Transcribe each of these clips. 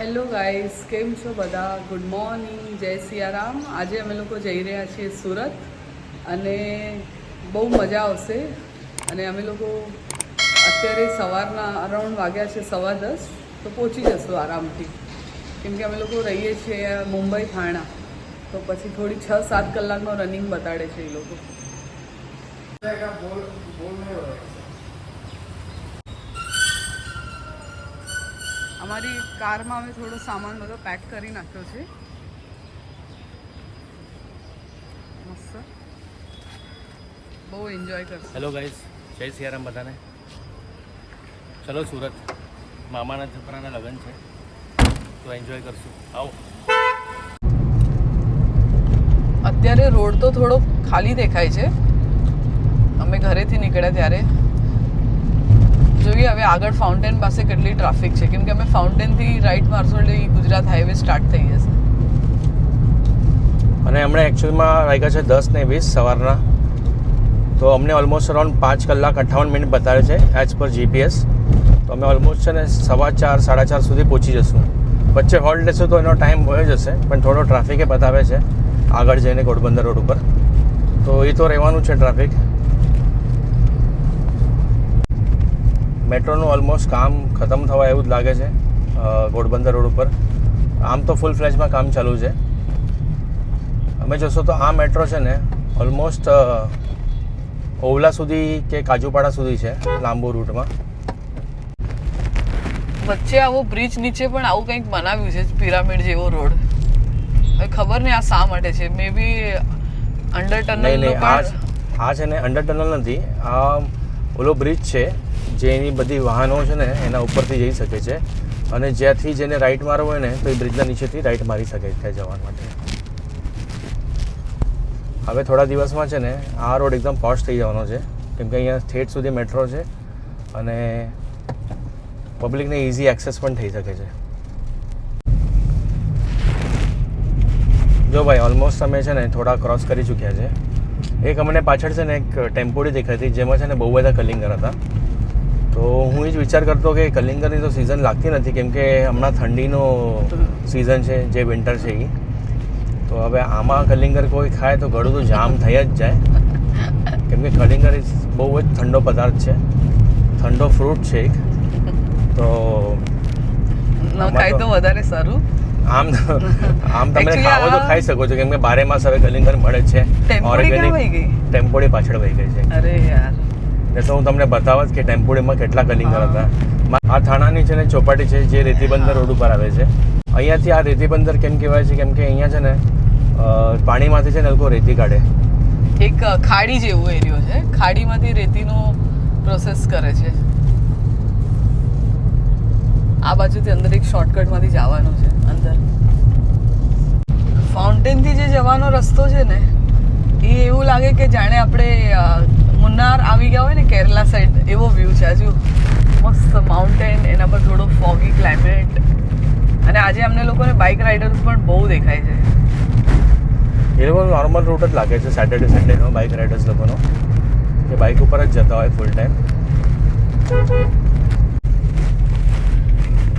Hello guys, કેમ છો બધા? ગુડ મોર્નિંગ, જય સિયારામ. આજે અમે લોકો જઈ રહ્યા છીએ સુરત અને બહુ મજા આવશે. અને અમે લોકો અત્યારે સવારના અરાઉન્ડ વાગ્યા છે 10:15, તો પહોંચી જશું આરામથી, કેમ કે અમે લોકો રહીએ છીએ મુંબઈ થાણા, તો પછી થોડી 6-7 કલાકનો રનિંગ બતાડે છે એ લોકો. અમારી કારમાં અમે થોડો સામાન બધો પેક કરી નાખ્યો છે. મસ્ત, બહુ એન્જોય કરશું. હેલો ગાઈઝ, જય સિયારામ બધાને. ચલો સુરત, મામાના છોકરાના લગ્ન છે, તો એન્જોય કરશું. આવો. અત્યારે રોડ તો થોડો ખાલી દેખાય છે. અમે ઘરેથી નીકળ્યા ત્યારે જોઈએ હવે આગળ ફાઉન્ટેન પાસે કેટલી ટ્રાફિક છે, કેમ કે અમે ફાઉન્ટેનથી રાઈટ મારશું એટલે ગુજરાત હાઈવે સ્ટાર્ટ થઈ જશે. અને હમણાં એકચ્યુઅલમાં વાગ્યા છે 10:20 સવારના, તો અમને ઓલમોસ્ટ અરાઉન્ડ 5 કલાક 58 મિનિટ બતાવે છે એઝ પર જીપીએસ. તો અમે ઓલમોસ્ટ છે ને 4:15-4:30 સુધી પહોંચી જશું. વચ્ચે હોલ્ટ લેશું તો એનો ટાઈમ વયો જશે, પણ થોડો ટ્રાફિકે બતાવે છે આગળ જઈને ઘોડબંદર રોડ ઉપર, તો એ તો રહેવાનું છે ટ્રાફિક. મેટ્રોનું ઓલમોસ્ટ કામ ખતમ થવા એવું જ લાગે છે ઘોડબંદર રોડ ઉપર. આમ તો ફૂલ ફ્લેજમાં કામ ચાલુ છે. અમે જોશો તો આ મેટ્રો છે ને ઓલમોસ્ટ ઓવલા સુધી કે કાજુપાડા સુધી છે લાંબુ રૂટમાં. વચ્ચે આવો બ્રિજ નીચે પણ આવું કંઈક બનાવ્યું છે પિરામિડ જેવો રોડ. હવે ખબર નહીં આ શા માટે છે. મે બી અંડર ટનલ. આ છે ને અંડર ટનલ નથી, આ ઓલો બ્રિજ છે જેની બધી વાહનો છે ને એના ઉપરથી જઈ શકે છે, અને જ્યાંથી જેને રાઈટ મારવો હોય ને તો એ બ્રિજના નીચેથી રાઈટ મારી શકે ત્યાં જવા માટે. હવે થોડા દિવસમાં છે ને આ રોડ એકદમ પોશ થઈ જવાનો છે, કેમ કે અહીંયા ઠેઠ સુધી મેટ્રો છે અને પબ્લિકને ઇઝી એક્સેસ પણ થઈ શકે છે. જો ભાઈ ઓલમોસ્ટ અમે છે ને થોડા ક્રોસ કરી ચૂક્યા છે. એક અમને પાછળ છે ને એક ટેમ્પોડી દેખાતી, જેમાં છે ને બહુ બધા કલિંગર હતા. તો હું એ જ વિચાર કરતો કે કલિંગરની તો સિઝન લાગતી નથી, કેમ કે હમણાં ઠંડીનો સિઝન છે જે વિન્ટર છે એ. તો હવે આમાં કલિંગર કોઈ ખાય તો ગળું તો જામ થઈ જ જાય, કેમ કે કલિંગર બહુ જ ઠંડો પદાર્થ છે, ઠંડો ફ્રૂટ છે એક. તો ખાય તો વધારે સારું. આમ તમે ખાવો તો ખાઈ શકો છો, કેમ કે 12 માસ હવે કલિંગર મળે છે ઓર્ગેનિક. ટેમ્પોડી પાછળ વહી ગઈ છે. અરે યાર, એટલે હું તમને બતાવત કે ટેમ્પોડીમાં કેટલા કલિંગર હતા. આ થાણાની છે ને ચોપાટી છે જે રેતીબંદર રોડ ઉપર આવે છે. અહીંયાથી આ રેતીબંદર કેમ કહેવાય છે, કેમ કે અહીંયા છે ને પાણીમાંથી છે ને લોકો રેતી કાઢે. એક ખાડી જેવો એરિયો છે, ખાડીમાંથી રેતીનો પ્રોસેસ કરે છે. આ બાજુથી અંદર એક શોર્ટકટમાંથી જવાનું છે અંદર. ફાઉન્ટેનથી જે જવાનો રસ્તો છે ને એ એવું લાગે કે જાણે આપણે મુન્નાર આવી ગયા હોય ને કેરલા સાઈડ, એવો વ્યૂ છે. હજુ મસ્ત માઉન્ટેન, એના પર થોડો ફોગી ક્લાઇમેટ. અને આજે અમને લોકોને બાઇક રાઇડર્સ પણ બહુ દેખાય છે. એ લોકો નોર્મલ રૂટ જ લાગે છે સેટરડે સન્ડેનો બાઇક રાઇડર્સ લોકોનો, કે બાઇક ઉપર જ જતા હોય ફૂલ ટાઈમ.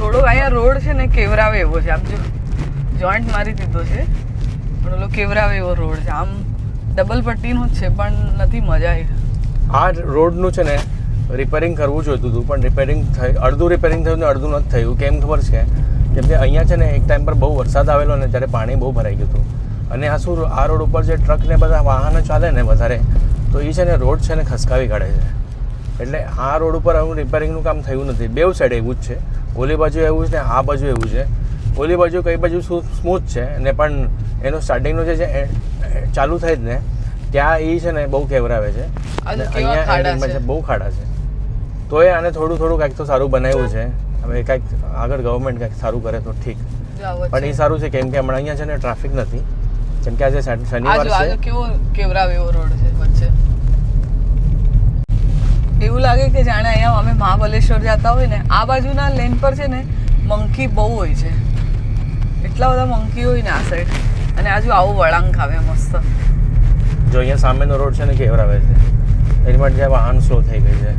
થોડો અહીંયા રોડ છે ને કેવરાવે એવો છે. આમ જો જોઈન્ટ મારી દીધો છે, પણ ઓલો કેવરાવે એવો રોડ છે. આમ ડબલ પટ્ટીનું જ છે, પણ નથી મજા આવી. આ રોડનું છે ને રિપેરિંગ કરવું જોઈતું હતું, પણ અડધું રિપેરિંગ થયું ને અડધું નથી થયું. કેમ ખબર છે? કેમ કે અહીંયા છે ને એક ટાઈમ પર બહુ વરસાદ આવેલો ને ત્યારે પાણી બહુ ભરાઈ ગયું હતું. અને આ શું, આ રોડ ઉપર જે ટ્રક ને બધા વાહનો ચાલે ને વધારે, તો એ છે ને રોડ છે ને ખસકાવી કાઢે છે. એટલે આ રોડ ઉપર આવું રિપેરિંગનું કામ થયું નથી. બેઉ સાઈડ એવું જ છે, ઓલી બાજુ એવું છે ને આ બાજુ એવું છે. ઓલી બાજુ કઈ બાજુ સ્મૂથ છે ને, પણ એનું સ્ટાર્ટિંગનું જે ચાલુ થાય જ ને ત્યાં એ છે ને બહુ કેવરાવે છે. અહીંયા બહુ ખાડા છે. તો એ આને થોડું કાંઈક તો સારું બનાવ્યું છે. હવે કાંઈક આગળ ગવર્મેન્ટ કાંઈક સારું કરે તો ઠીક, પણ એ સારું છે કેમ કે હમણાં અહીંયા છે ને ટ્રાફિક નથી. જેમ કે આજે શનિવાર છે, કેવો કેવરાવે એવો રોડ છે વચ્ચે. એવું લાગે કે જાણે અહીંયા અમે મહાબલેશ્વર જતા હોય ને, આ બાજુના લેન પર છે ને મંકી બહુ હોય છે. એટલા બધા મંકી હોય ને આ સાઈડ, અને આજુ આવું વળાંક આવે મસ્ત. જો અહીંયા સામેનો રોડ છે ને કેવરાવે છે, એની માટે જ્યાં વાહન સ્લો થઈ ગઈ છે.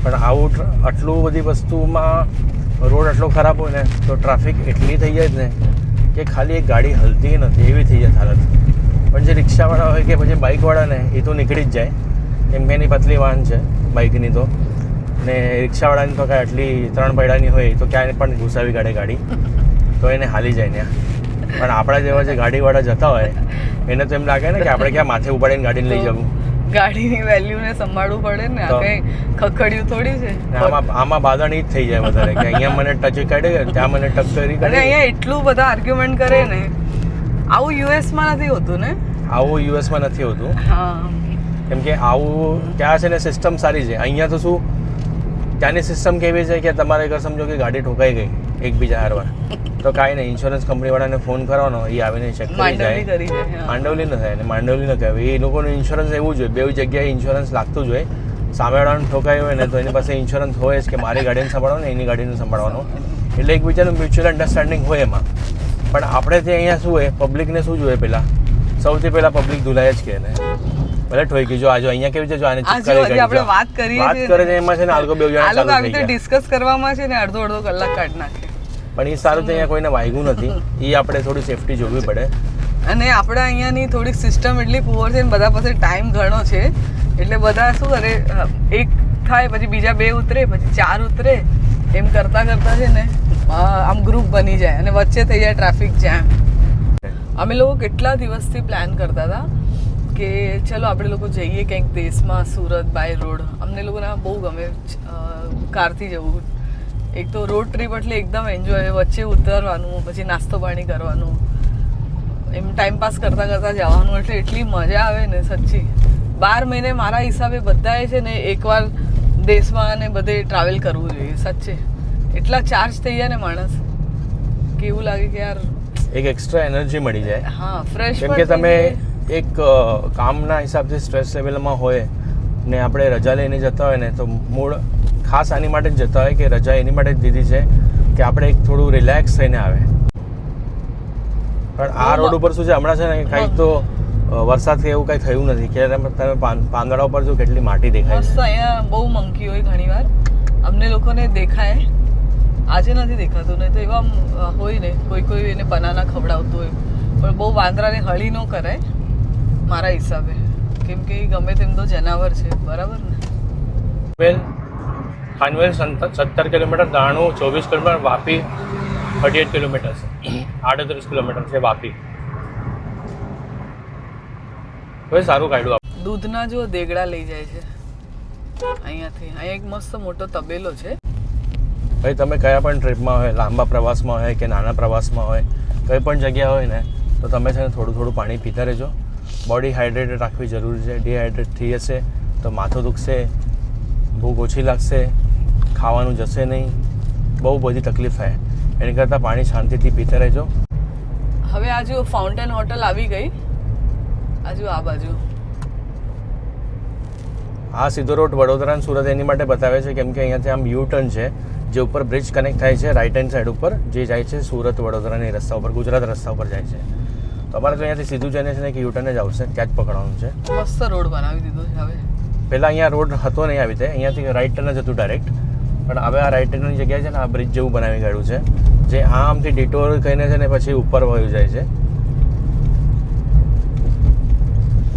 પણ આટલું બધી વસ્તુમાં રોડ આટલો ખરાબ હોય ને તો ટ્રાફિક એટલી થઈ જાય જ ને કે ખાલી એક ગાડી હલતી નથી એવી થઈ જાય હાલત. પણ જે રિક્ષાવાળા હોય કે પછી બાઇકવાળા ને એ તો નીકળી જ જાય, કેમ કે એની પતલી વાહન છે બાઇકની તો, ને રિક્ષાવાળાની તો કાંઈ આટલી 3 પૈડાની હોય તો ક્યાંય પણ ઘુસાવી કાઢે ગાડી, તો એને હાલી જાય ત્યાં. પણ આપણા જેવા જે ગાડીવાળા જતા હોય એને તો એમ લાગે ને કે આપણે ક્યાં માથે ઉપાડીને ગાડીને લઈ જવું. ગાડીની વેલ્યુને સંભાળવું પડે ને, આ કઈ ખખડ્યું થોડી છે. આમાં બાંધણી જ થઈ જાય વધારે કે અહીંયા મને ટચ કાઢે, ત્યાં મને ટચ કરી અને અહીંયા એટલું બધા આર્ગ્યુમેન્ટ કરે ને. આવું યુએસમાં નથી હોતું ને? આવું યુએસમાં નથી હોતું. હા, કેમ કે આવું ત્યાં છે ને સિસ્ટમ સારી છે. અહીંયા તો શું ત્યાંની સિસ્ટમ કેવી છે કે તમારે અગર સમજો કે ગાડી ઠોકાઈ ગઈ એકબીજા હારવાર તો કાંઈ નહીં, ઇન્સ્યોરન્સ કંપનીવાળાને ફોન કરવાનો, એ આવીને ચેક કરી જાય. માંડવલી ન થાય, અને માંડવલી ન કહેવાય, એ લોકોનું ઇન્સ્યોરન્સ એવું જોઈએ, બે જગ્યાએ ઇન્સ્યોરન્સ લાગતું જોઈએ. સામેવાળાને ઠોકાઈ હોય ને તો એની પાસે ઇન્સ્યોરન્સ હોય જ કે મારી ગાડીને સંભાળવાનો ને એની ગાડીને સંભાળવાનો, એટલે એકબીજાનું મ્યુચ્યુઅલ અન્ડરસ્ટેન્ડિંગ હોય એમાં. પણ આપણે ત્યાં અહીંયા શું હોય, પબ્લિકને શું જોઈએ પહેલાં, સૌથી પહેલાં પબ્લિક ધુલાય જ કે ને ભલે ઠોકી જો આજો અહીંયા કેવી છે, જો આને આપણે વાત કરીએ કરે છે એમાં છે ને આલકો બે જણા ચાલુ થઈ ગયા, ડિસ્કસ કરવામાં છે ને અડધો કલાક કાઢ નાખે. પણ એ સારું તો અહીંયા કોઈને વાગ્યું નથી, એ આપણે થોડી સેફટી જોવી પડે. અને આપણે અહીંયાની થોડીક સિસ્ટમ એટલી પુઅર છે ને બધા પાસે ટાઈમ ઘણો છે, એટલે બધા શું કરે, એક થાય પછી બીજા 2 ઉતરે પછી 4 ઉતરે, એમ કરતા કરતા છે ને આમ ગ્રુપ બની જાય અને વચ્ચે થઈ જાય ટ્રાફિક જામ. અમે લોકો કેટલા દિવસથી પ્લાન કરતા હતા કે ચલો આપણે લોકો જઈએ કંઈક દેશમાં, સુરત બાય રોડ. અમને લોકોને બહુ ગમે કારથી જવું. એક તો રોડ ટ્રીપ એટલે એકદમ એન્જોય, વચ્ચે ઉતરવાનું, પછી નાસ્તો પાણી કરવાનું, એમ ટાઈમપાસ કરતાં કરતાં જવાનું, એટલે એટલી મજા આવે ને સચ્ચી. 12 મહિને મારા હિસાબે બધાએ છે ને એકવાર દેશમાં અને બધે ટ્રાવેલ કરવું જોઈએ સચ્ચે. એટલા ચાર્જ થઈ જાય ને માણસ કે એવું લાગે કે યાર એક એક્સ્ટ્રા એનર્જી મળી જાય. હા, ફ્રેશ. કેમ કે તમે એક કામના હિસાબથી સ્ટ્રેસ લેવલમાં હોય ને આપણે રજા લઈને જતા હોય ને તો મૂળ ખાસ આની માટે જ જતા હોય કે રજા એની માટે જ દીધી છે કે આપણે એક થોડું રિલેક્સ થઈને આવે. પણ આ રોડ ઉપર શું છે હમણાં છે ને કંઈક તો વરસાદ કે એવું કંઈ થયું નથી કે તમે પાંદડા ઉપર જો કેટલી માટી દેખાય છે. અહીંયા બહુ મંકી હોય ઘણીવાર, અમને લોકોને દેખાય, આજે નથી દેખાતું, નહીં તો એવા હોય ને કોઈ એને બનાના ખવડાવતું હોય, પણ બહુ વાંદરાને હળી ન કરાય મારા હિસાબે, કેમ કે ગમે તેમ તો જનાવર છે, બરાબર ને. ખાનવેલ 17 કિલોમીટર, દાણું 24 કિલોમીટર, વાપી 38 કિલોમીટર છે, 38 કિલોમીટર છે વાપી. હવે સારું કાઢ્યું. દૂધના જો દેગડા લઈ જાય છે અહીંયાથી. અહીંયા એક મસ્ત મોટો તબેલો છે. ભાઈ તમે કયા પણ ટ્રીપમાં હોય, લાંબા પ્રવાસમાં હોય કે નાના પ્રવાસમાં હોય, કઈ પણ જગ્યા હોય ને તો તમે છે ને થોડું થોડું પાણી પીતા રહેજો. બોડી હાઇડ્રેટેડ રાખવી જરૂરી છે. ડિહાઇડ્રેટ થઈ જશે તો માથું દુખશે, ભૂખ ઓછી લાગશે, ખાવાનું જશે નહીં, બહુ બધી તકલીફ થાય. એની કરતાં પાણી શાંતિથી પીતા રહેજો. હવે આજુ ફાઉન્ટેન હોટલ આવી ગઈ, આજુ આ બાજુ. આ સીધો રોડ વડોદરા અને સુરત એની માટે બતાવે છે કેમ કે અહીંયાથી આમ યુ ટર્ન છે જે ઉપર બ્રિજ કનેક્ટ થાય છે રાઈટ હેન્ડ સાઈડ ઉપર, જે જાય છે સુરત વડોદરાની રસ્તા ઉપર, ગુજરાત રસ્તા ઉપર જાય છે. તો અમારે તો અહીંયાથી સીધું જઈને છે ને કે યુ ટર્ન જ આવશે, ત્યાં જ પકડવાનું છે. મસ્ત રોડ બનાવી દીધો છે હવે. પહેલાં અહીંયા રોડ હતો નહીં આવી રીતે, અહીંયાથી રાઈટ ટર્ન જ હતું ડાયરેક્ટ, પણ હવે આ રાઈટ ટર્નની જગ્યાએ છે ને આ બ્રિજ જેવું બનાવી કાઢ્યું છે, જે આમથી ડિટોર કહીને છે ને પછી ઉપર વયું જાય છે.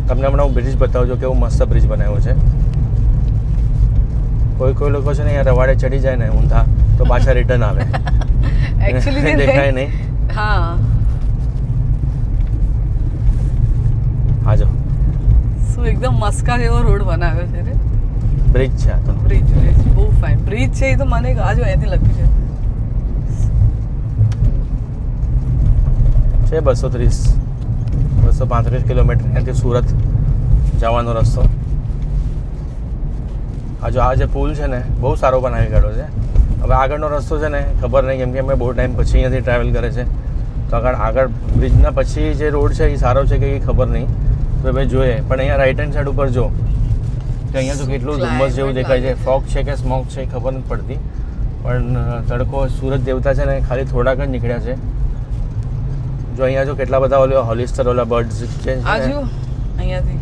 તમને હમણાં હું બ્રિજ બતાવજો કેવું મસ્ત બ્રિજ બનાવ્યો છે. કોઈ લોકો છે ને અહીંયા રવાડે ચડી જાય ને ઊંધા તો પાછા રિટર્ન આવે, એકચ્યુઅલી દેખાય નહીં. હા, હા જો શું એકદમ મસ્કા જેવો રોડ બનાવ્યો છે રે. બ્રિજ છે આ તો. બ્રિજ બહુ ફાઇન બ્રિજ છે. એ તો મને આ જો અહીંયાથી લખ્યું છે 235 કિલોમીટર ત્યાંથી સુરત જવાનો રસ્તો. આ જે પુલ છે ને બહુ સારો બનાવી કાઢ્યો છે. હવે આગળનો રસ્તો છે ને ખબર નહીં, કેમ કે અમે બહુ ટાઈમ પછી અહીંયાથી ટ્રાવેલ કરે છે, તો આગળ બ્રિજના પછી જે રોડ છે એ સારો છે કે એ ખબર નહીં, તો ભાઈ જોઈએ. પણ અહીંયા રાઈટ હેન્ડ સાઈડ ઉપર જો કે અહીંયા તો કેટલું ધુમ્મસ જેવું દેખાય છે, ફોગ છે કે સ્મોક છે એ ખબર નથી પડતી, પણ તડકો સુરત દેવતા છે ને ખાલી થોડાક જ નીકળ્યા છે. જો અહીંયા જો કેટલા બધા ઓલા હોલિસ્ટર ઓલા બર્ડ્સ છે અહીંયાથી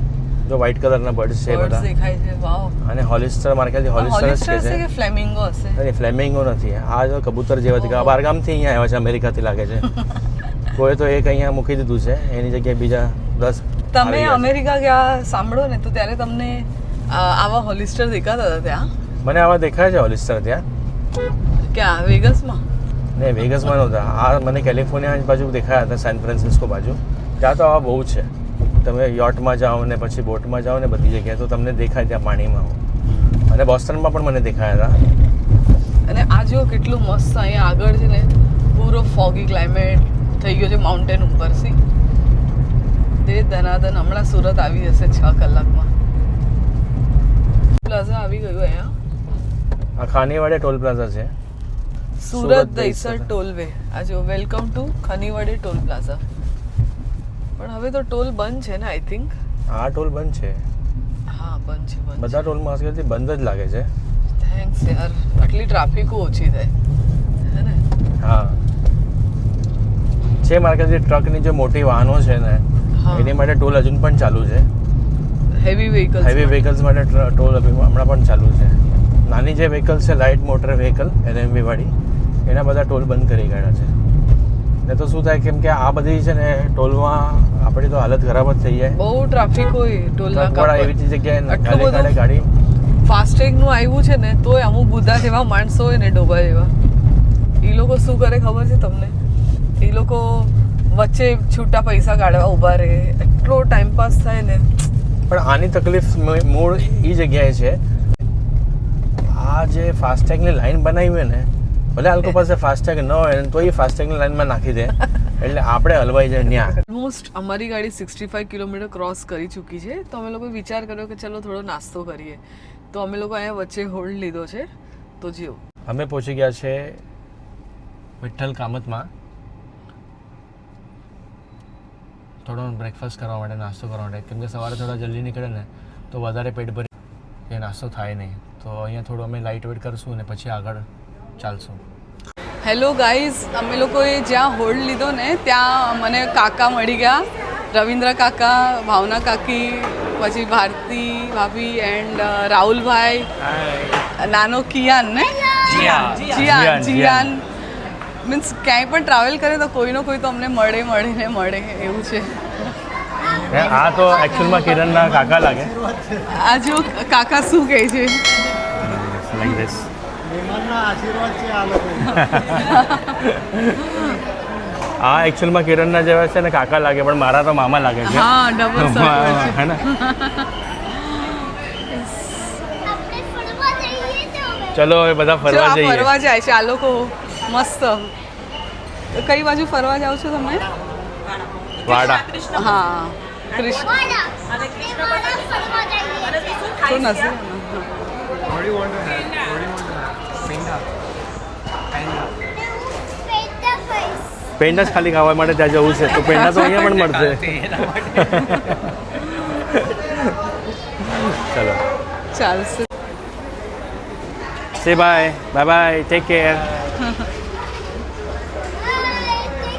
જો વ્હાઇટ કલરના બર્ડ્સ છે બર્ડ્સ બધા દેખાય છે વાવ. અને હોલિસ્ટર મારા ખ્યાલથી હોલિસ્ટર જ હોલિસ્ટર કે હશે છે કે ફ્લેમિંગો હશે? અરે ફ્લેમિંગો નથી આ જો કબૂતર જેવા છે બહારગામથી અહીંયા આવ્યા છે અમેરિકાથી લાગે છે કોઈ તો એક અહીંયા મૂકી દીધું છે એની જગ્યાએ બીજા 10 તમે અમેરિકા ગયા સાંભળો ને તો ત્યારે તમને આવા હોલિસ્ટર દેખાતા હતા ત્યાં? મને આવા દેખાય છે હોલિસ્ટર ત્યાં ક્યાં વેગસમાં? નહીં વેગસમાં નહોતા આ મને કેલિફોર્નિયા બાજુ દેખાયા હતા સેન ફ્રાન્સિસ્કો બાજુ ત્યાં તો આવા બહુ છે તમે યોટમાં જાઓ ને પછી બોટમાં જાઓ ને બધી જગ્યાએ તો તમને દેખાય ત્યાં પાણીમાં અને બોસ્ટનમાં પણ મને દેખાયા હતા અને આ જો કેટલું મસ્ત અહીંયા આગળ છે ને પૂરો ફોગી ક્લાઇમેટ થઈ ગયો છે માઉન્ટેન ઉપર સી તે ધનાધન હમણાં સુરત આવી જશે 6 કલાકમાં. પ્લાઝા આવી ગયું અહીંયા આ ખાનીવાડે ટોલ પ્લાઝા છે સુરત દહીસર ટોલવે. આ જો વેલકમ ટુ ખનીવાડે ટોલ પ્લાઝા. પણ હવે તો ટોલ બંધ છે ને આઈ થિંક. આ ટોલ બંધ છે હા બંધ છે બધા ટોલ માસ્કથી બંધ જ લાગે છે. થેન્ક્સ યાર આટલી ટ્રાફિક ઓછી થાય હે ને. હા છે મારા ખ્યાલથી ટ્રકની જે મોટી વાહનો છે ને એની માટે ટોલ હજુ પણ ચાલુ છે. હેવી વ્હીકલ્સ માટે ટોલ હમણાં પણ ચાલુ છે. નાની જે વ્હીકલ્સ છે લાઇટ મોટર વ્હીકલ LMV વાળી એના બધા ટોલ બંધ કરી ગયા છે. ને તો શું થાય કેમ કે આ બધી છે ને ટોલમાં આપણી તો હાલત ખરાબ જ થઈ જાય. બહુ ટ્રાફિક હોય ટોલના કાપડા એવી જગ્યાએ કાઢે ગાડી. ફાસ્ટેગ નું આવ્યું છે ને તોય અમુક બુદ્ધા જેવા માણસો હોય ને ડોબા જેવા એ લોકો શું કરે ખબર છે તમને? એ લોકો વચ્ચે છૂટા પૈસા કાઢવા ઊભા રહે એટલો ટાઈમ પાસ થાય ને. પણ આની તકલીફ મૂળ એ જગ્યાએ છે આ જે ફાસ્ટેગની લાઈન બનાવી હોય ને ભલે આ લોકો પાસે ફાસ્ટેગ ન હોય તો એ ફાસ્ટેગની લાઈનમાં નાખી દે એટલે આપણે હલવાઈ જાય ત્યાં. ઓલમોસ્ટ અમારી ગાડી 65 કિલોમીટર ક્રોસ કરી ચૂકી છે તો અમે લોકો વિચાર કર્યો કે ચલો થોડો નાસ્તો કરીએ તો અમે લોકો અહીંયા વચ્ચે હોલ્ડ લીધો છે તો જીઓ. અમે પહોંચી ગયા છે વિઠ્ઠલ કામતમાં થોડો બ્રેકફાસ્ટ કરવા માટે નાસ્તો કરવા માટે કેમ કે સવારે થોડા જલ્દી નીકળે ને તો વધારે પેટ ભરી એ નાસ્તો થાય નહીં તો અહીંયા થોડું અમે લાઇટ વેટ કરશું ને પછી આગળ ચાલશું. હેલો ગાઈઝ અમે લોકોએ જ્યાં હોલ્ડ લીધો ને ત્યાં મને કાકા મળી ગયા રવિન્દ્ર કાકા ભાવના કાકી પછી ભારતી ભાભી એન્ડ રાહુલભાઈ નાનો કિયાન ને જીયાન મીન્સ ક્યાંય પણ ટ્રાવેલ કરે તો કોઈનો કોઈ તો અમને મળે એવું છે. આ તો એકચ્યુઅલમાં કિરણના કાકા લાગે. આ જો કાકા શું કહે છે લાઈક ધીસ આ એકચ્યુઅલમાં કિરણના જેવા છે ને કાકા લાગે પણ મારા તો મામા લાગે છે. હા ડબલ સર્કલ હે ને. ચલો હવે બધા ફરવા જઈએ. ફરવા જાય છે આ લોકો મસ્ત. કઈ બાજુ ફરવા જાવ છો તમે? વાડા. હા કૃષ્ણ તો નથી પેંડા જ ખાલી ખાવા માટે ત્યાં જવું છે તો પેંડા તો અહીંયા પણ મળશે. ચલો ચાલશે. Say bye. Bye bye. Take care.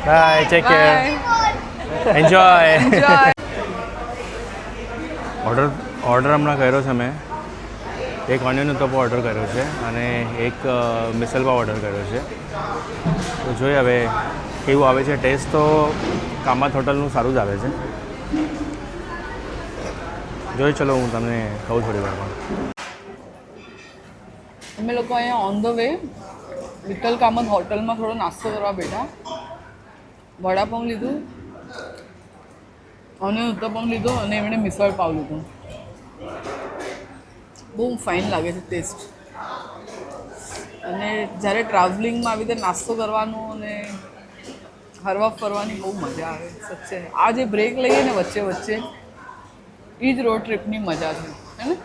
Bye. Take care. Enjoy. Order હમણાં કર્યો છે મેં એક ઓનિયન ઉત્તપમ ઓર્ડર કર્યો છે અને એક મિસલ પાવ ઓર્ડર કર્યો છે તો જોઈએ હવે કેવું આવે છે. ટેસ્ટ તો કામત હોટલનું સારું જ આવે છે. જોઈ ચલો હું તમને કહું થોડી વારમાં. અમે લોકો અહીંયા on the way Vitthal Kamat હોટલમાં થોડો નાસ્તો કરવા બેઠા. વડાપાઉં લીધું અને ઉત્તપમ લીધો અને એમણે મિસળ પાવ લીધું. બહુ ફાઇન લાગે છે ટેસ્ટ. અને જ્યારે ટ્રાવેલિંગમાં આવી રીતે નાસ્તો કરવાનો અને હરવા ફરવાની બહુ મજા આવે સચ્ચે. આ જે બ્રેક લઈએ ને વચ્ચે વચ્ચે એ જ રોડ ટ્રીપની મજા છે હે ને.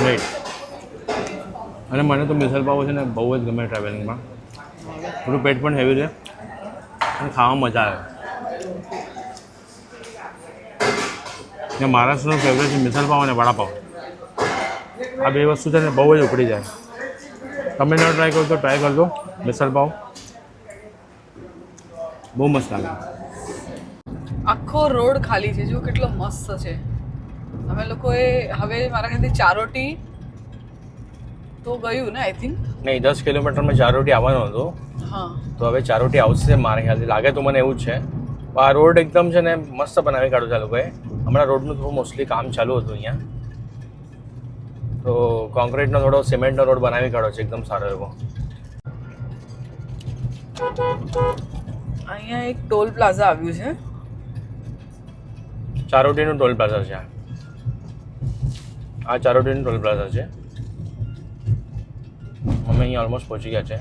રાઈટ. અને મને તો મિસલ પાવ છે ને બહુ જ ગમે ટ્રાવેલિંગમાં. થોડું પેટ પણ હેવી છે અને ખાવામાં મજા આવે. ને મહારાષ્ટ્રનું ફેવરેટ છે મિસલ પાવ અને વડાપાવ. આ બે વસ્તુ છે ને બહુ જ ઉપડી જાય. તમે ન ટ્રાય કરો તો ટ્રાય કરજો મિસલ પાવ બહુ મસ્ત લાગે. આખો રોડ ખાલી છે જો કેટલો મસ્ત છે. અમે લોકોએ હવે મારા ખ્યાલથી ચારોટી તો ગયું ને આઈ થિંક. નહીં, 10 કિલોમીટરમાં ચારોટી આવવાનો હતો. હા તો હવે ચારોટી આવશે મારા ખ્યાલથી, લાગે તો મને એવું જ છે. આ રોડ એકદમ છે ને મસ્ત બનાવી કાઢ્યું છે આ લોકોએ. હમણાં રોડનું થોડું મોસ્ટલી કામ ચાલુ હતું અહીંયા, તો કોન્ક્રીટનો થોડો સિમેન્ટનો રોડ બનાવી કાઢ્યો છે એકદમ સારો એવો. અહીંયા એક ટોલ પ્લાઝા આવ્યું છે. ચારોટીનું ટોલ પ્લાઝા છે આ ચારોટીનું ટોલ પ્લાઝા છે. અમે અહીંયા ઓલમોસ્ટ પહોંચી ગયા છે.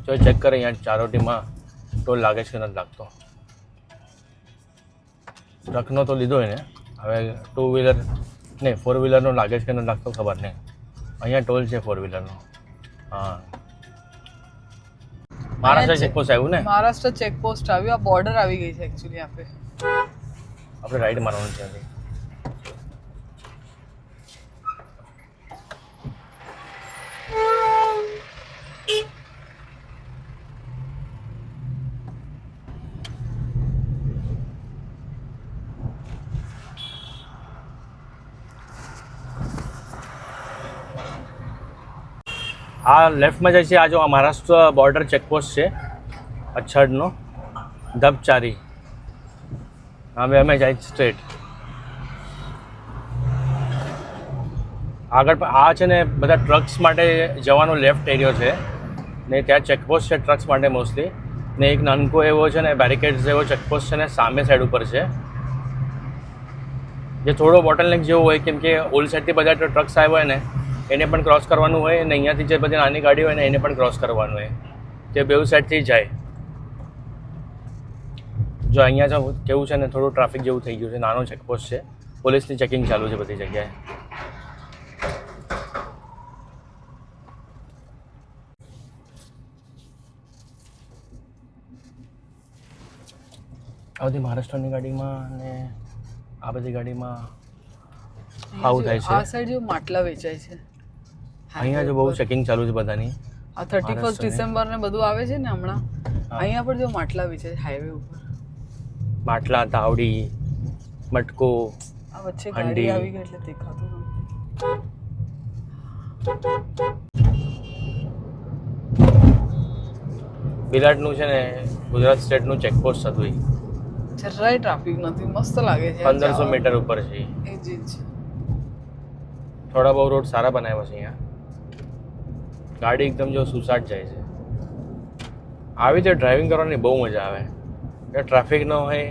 તો ચેક કરે અહીંયા ચારોટીમાં ટોલ લાગે છે કે નથી લાગતો. ટ્રકનો તો લીધો હોય ને, હવે 2 વ્હીલર નહીં 4 વ્હીલરનો લાગે છે કે નથી લાગતો ખબર નહીં. અહીંયા ટોલ છે 4 વ્હીલરનો. હા, મહારાષ્ટ્ર ચેકપોસ્ટ આવ્યું ને. મહારાષ્ટ્ર ચેકપોસ્ટ આવ્યું. આ બોર્ડર આવી ગઈ છે એકચ્યુઅલી. આપણે રાઈડ મારવાનું છે ત્યાંથી. આ લેફ્ટમાં જાય છે. આ જો આ મહારાષ્ટ્ર બોર્ડર ચેકપોસ્ટ છે અચ્છડનો, ધબચારી. હવે અમે જાય સ્ટ્રેટ આગળ. આ છે ને બધા ટ્રક્સ માટે જવાનો લેફ્ટ એરિયો છે ને, ત્યાં ચેકપોસ્ટ છે ટ્રક્સ માટે મોસ્ટલી. ને એક નાનકો એવો છે ને બેરિકેડ્સ એવો ચેકપોસ્ટ છે ને સામે સાઈડ ઉપર છે, જે થોડો બોટલનેક જેવો હોય, કેમ કે ઓલ સાઈડથી બધા ટ્રક્સ આવ્યા હોય ને એને પણ ક્રોસ કરવાનું હોય, અને અહીંયાથી જે બધી નાની ગાડી હોય ને એને પણ ક્રોસ કરવાનું હોય. તે બેઉ સાઈડથી જાય. જો અહીંયા જો કેવું છે ને થોડું ટ્રાફિક જેવું થઈ ગયું છે. નાનો ચેકપોસ્ટ છે, પોલીસની ચેકિંગ ચાલુ છે બધી જગ્યાએ. આ બધી મહારાષ્ટ્રની ગાડીમાં અને આ બધી ગાડીમાં આવું થાય છે. આ સાઈડ જો માટલા વેચાય છે. અહીંયા જો બહુ ચેકિંગ ચાલુ છે બધાની. આ 31 ડિસેમ્બર ને બધું આવે છે ને હમણાં. અહીંયા પણ જો માટલા વેચાય હાઈવે ઉપર. માટલા, તાવડી, મટકો. આ વચ્ચે ગાડી આવી ગઈ એટલે દેખાતું નથી. બિલાટનું છે ને ગુજરાત સ્ટેટનું ચેકપોસ્ટ હતું. જરાય ટ્રાફિક નથી, મસ્ત લાગે છે. 1500 મીટર ઉપર છે. એ જ છે. થોડા બહુ રોડ સારા બનાવ્યા છે અહીંયા. ગાડી એકદમ જો સુસાટ જાય છે. આવી રીતે ડ્રાઇવિંગ કરવાની બહુ મજા આવે. ટ્રાફિક ન હોય,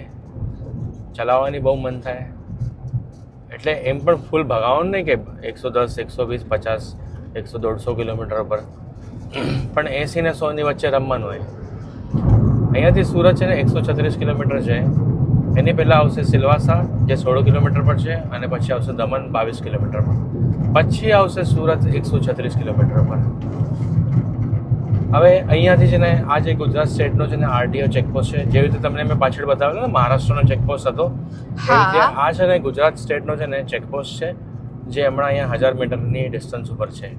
ચલાવવાની બહુ મન થાય. એટલે એમ પણ ફૂલ ભગાવવાનું નહીં કે 110, 120, 50, 100, 150 કિલોમીટર પર, પણ 80 ને 100ની વચ્ચે રમવાનું હોય. અહીંયાથી સુરત છે ને 136 કિલોમીટર છે. એની પહેલાં આવશે સિલવાસા જે 16 કિલોમીટર પર છે, અને પછી આવશે દમણ 22 કિલોમીટર પર, પછી આવશે સુરત 136 કિલોમીટર પર. હવે અહીંયાથી છે ને આ જે ગુજરાત સ્ટેટનો છે ને આરટીઓ ચેકપોસ્ટ છે, જેવી રીતે તમને મેં પાછળ બતાવેલો ને મહારાષ્ટ્રનો ચેકપોસ્ટ હતો, આ છે ને ગુજરાત સ્ટેટનો છે ને ચેકપોસ્ટ છે, જે હમણાં અહીંયા 1000 મીટરની ડિસ્ટન્સ ઉપર છે.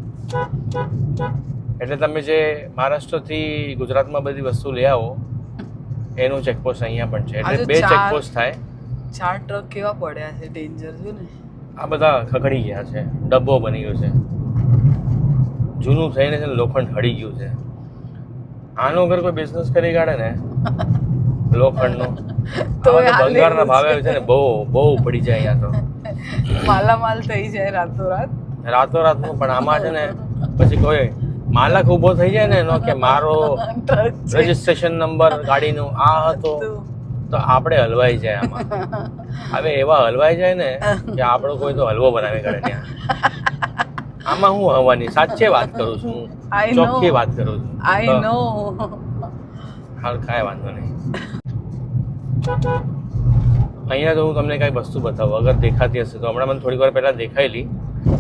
એટલે તમે જે મહારાષ્ટ્રથી ગુજરાતમાં બધી વસ્તુ લઈ આવો એનું ચેકપોસ્ટ અહીંયા પણ છે. એટલે 2 ચેકપોસ્ટ થાય. 4 ટ્રક કેવા પડ્યા છે, ડેન્જર છે ને. આ બધા ખખડી ગયા છે, ડબ્બો બની ગયો છે, જૂનું થઈને છે ને લોખંડ હળી ગયું છે. આનો અગર કોઈ બિઝનેસ કરી કાઢે ને લોખંડનો, તો બંગારના ભાવે છે ને બહુ પડી જાય અહીંયા. તો માલામાલ થઈ જાય રાતોરાતનું. પણ આમાં છે ને પછી કોઈ માલક ઊભો થઈ જાય ને એનો કે મારો રજીસ્ટ્રેશન નંબર ગાડીનું આ હતો, તો આપણે હલવાઈ જાય આમાં. હવે એવા હલવાઈ જાય ને કે આપણો કોઈ તો હલવો બનાવી કાઢે ત્યાં. આમાં હું હવાની સાચે વાત કરું છું, ચોખ્ખી વાત કરું છું. આઈ નો. હાલ કાંઈ વાંધો નહીં. અહીંયા તો હું તમને કાંઈ વસ્તુ બતાવું અગર દેખાતી હશે તો. હમણાં મને થોડીક વાર પહેલાં દેખાયેલી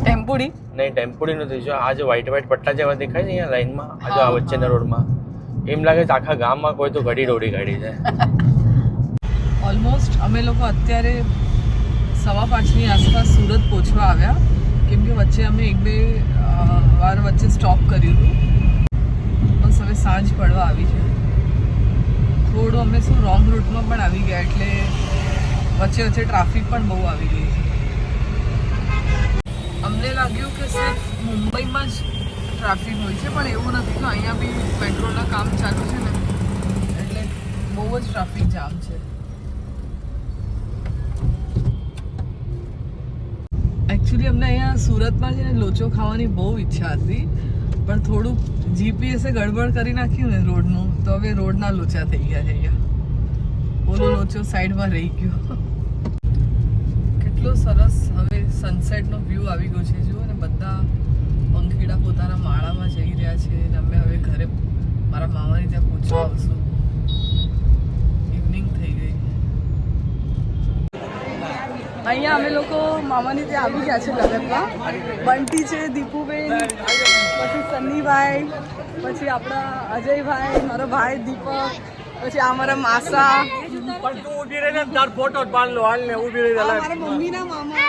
ટેમ્પુડી. નહીં, ટેમ્પુડી નથી. જો આ જે વ્હાઈટ પટ્ટા જેવા દેખાય છે અહીંયા લાઈનમાં, આ જો આ વચ્ચેના રોડમાં, એમ લાગે છે આખા ગામમાં કોઈ તો ઘડી દોડી કાઢી છે. ઓલમોસ્ટ અમે લોકો અત્યારે 5:15ની આસપાસ સુરત પહોંચવા આવ્યા, કેમ કે વચ્ચે અમે 1-2 વાર વચ્ચે સ્ટોપ કર્યું હતું. બસ હવે સાંજ પડવા આવી છે. થોડું અમે રોંગ રૂટમાં પણ આવી ગયા, એટલે વચ્ચે વચ્ચે ટ્રાફિક પણ બહુ આવી ગઈ છે. અમને લાગ્યું કે સિર્ફ મુંબઈમાં જ ટ્રાફિક હોય છે, પણ એવું નથી. તો અહીંયા બી પેટ્રોલના કામ ચાલુ છે ને, એટલે બહુ જ ટ્રાફિક જામ છે. એકચ્યુઅલી અમને અહીંયા સુરતમાં છે ને લોચો ખાવાની બહુ ઈચ્છા હતી, પણ થોડુંક જીપીએસે ગડબડ કરી નાખ્યું ને રોડનું, તો હવે રોડના લોચા થઈ ગયા છે અહીંયા. ઓલો લોચો સાઈડમાં રહી ગયો. કેટલો સરસ હવે સનસેટનો વ્યૂ આવી ગયો છે. જુઓ ને, બધા પંખીડા પોતાના માળામાં જઈ રહ્યા છે અને અમે હવે ઘરે મારા મામાની ત્યાં પહોંચવા આવશું. ઇવનિંગ થઈ ગઈ. અહીંયા અમે લોકો મામાની ત્યાં આવી ગયા છે લગ્નમાં. બંટી છે, દીપુબેન, પછી સન્નીભાઈ, પછી આપણા અજયભાઈ, મારો ભાઈ દીપક, પછી આ મારા માસા, પણ તું ઊભી રહીને તાર ફોટો જ પાડ લો. હાલ ને ઊભી રહી આ મારા મમ્મીના મામા,